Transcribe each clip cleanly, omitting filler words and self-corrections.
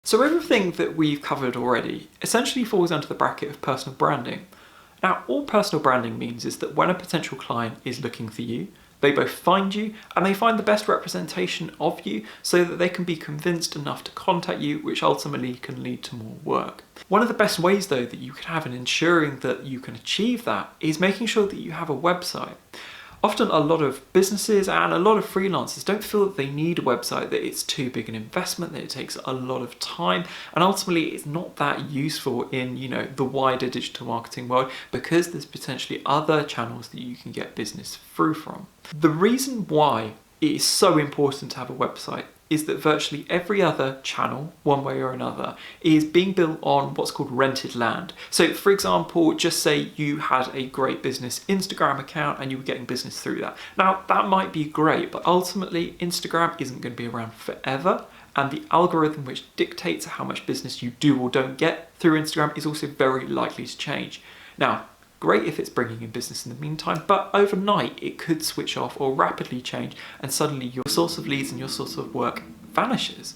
So everything that we've covered already essentially falls under the bracket of personal branding. Now, all personal branding means is that when a potential client is looking for you, they both find you and they find the best representation of you so that they can be convinced enough to contact you, which ultimately can lead to more work. One of the best ways though that you can have in ensuring that you can achieve that is making sure that you have a website. Often a lot of businesses and a lot of freelancers don't feel that they need a website, that it's too big an investment, that it takes a lot of time, and ultimately it's not that useful in, the wider digital marketing world because there's potentially other channels that you can get business through from. The reason why it is so important to have a website is that virtually every other channel, one way or another, is being built on what's called rented land. So for example, just say you had a great business Instagram account and you were getting business through that. Now that might be great, but ultimately Instagram isn't going to be around forever. And the algorithm which dictates how much business you do or don't get through Instagram is also very likely to change. Now, great if it's bringing in business in the meantime, but overnight it could switch off or rapidly change and suddenly your source of leads and your source of work vanishes.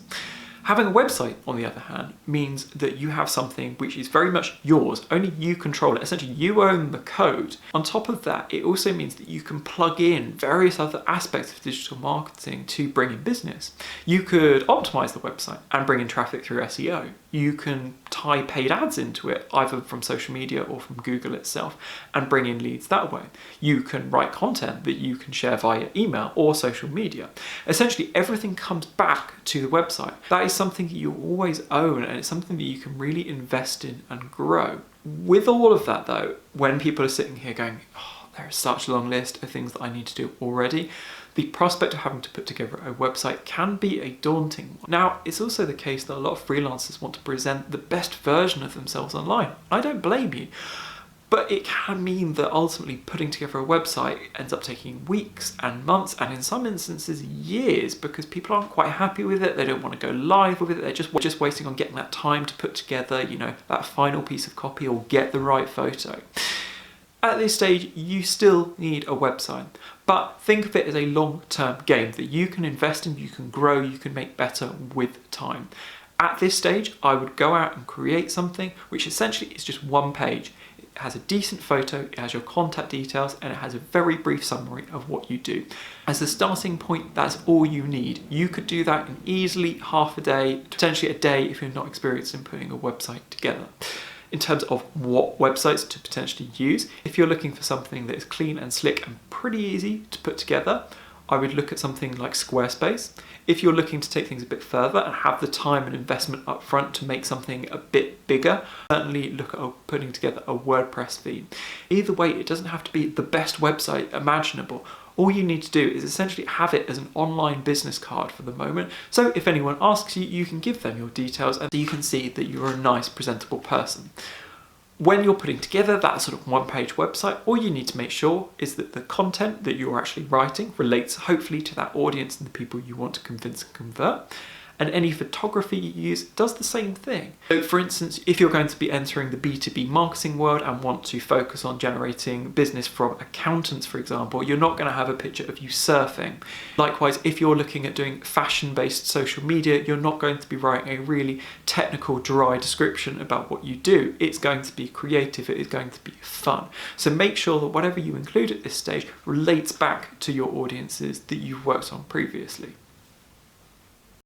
Having a website, on the other hand, means that you have something which is very much yours, only you control it, essentially you own the code. On top of that, it also means that you can plug in various other aspects of digital marketing to bring in business. You could optimize the website and bring in traffic through SEO. You can tie paid ads into it, either from social media or from Google itself, and bring in leads that way. You can write content that you can share via email or social media. Essentially, everything comes back to the website. That is something that you always own, and it's something that you can really invest in and grow. With all of that though, when people are sitting here going, oh, there is such a long list of things that I need to do already, the prospect of having to put together a website can be a daunting one. Now, it's also the case that a lot of freelancers want to present the best version of themselves online. I don't blame you. But it can mean that ultimately putting together a website ends up taking weeks and months and in some instances years because people aren't quite happy with it, they don't want to go live with it, they're just waiting on getting that time to put together, that final piece of copy or get the right photo. At this stage, you still need a website, but think of it as a long-term game that you can invest in, you can grow, you can make better with time. At this stage, I would go out and create something which essentially is just one page. It has a decent photo, it has your contact details, and it has a very brief summary of what you do. As a starting point, that's all you need. You could do that in easily half a day, potentially a day if you're not experienced in putting a website together. In terms of what websites to potentially use, if you're looking for something that is clean and slick and pretty easy to put together, I would look at something like Squarespace. If you're looking to take things a bit further and have the time and investment up front to make something a bit bigger, certainly look at putting together a WordPress theme. Either way, it doesn't have to be the best website imaginable. All you need to do is essentially have it as an online business card for the moment. So if anyone asks you, you can give them your details and you can see that you're a nice, presentable person. When you're putting together that sort of one-page website, all you need to make sure is that the content that you're actually writing relates hopefully to that audience and the people you want to convince and convert. And any photography you use does the same thing. So for instance, if you're going to be entering the B2B marketing world and want to focus on generating business from accountants, for example, you're not going to have a picture of you surfing. Likewise, if you're looking at doing fashion-based social media, you're not going to be writing a really technical, dry description about what you do. It's going to be creative, it is going to be fun. So make sure that whatever you include at this stage relates back to your audiences that you've worked on previously.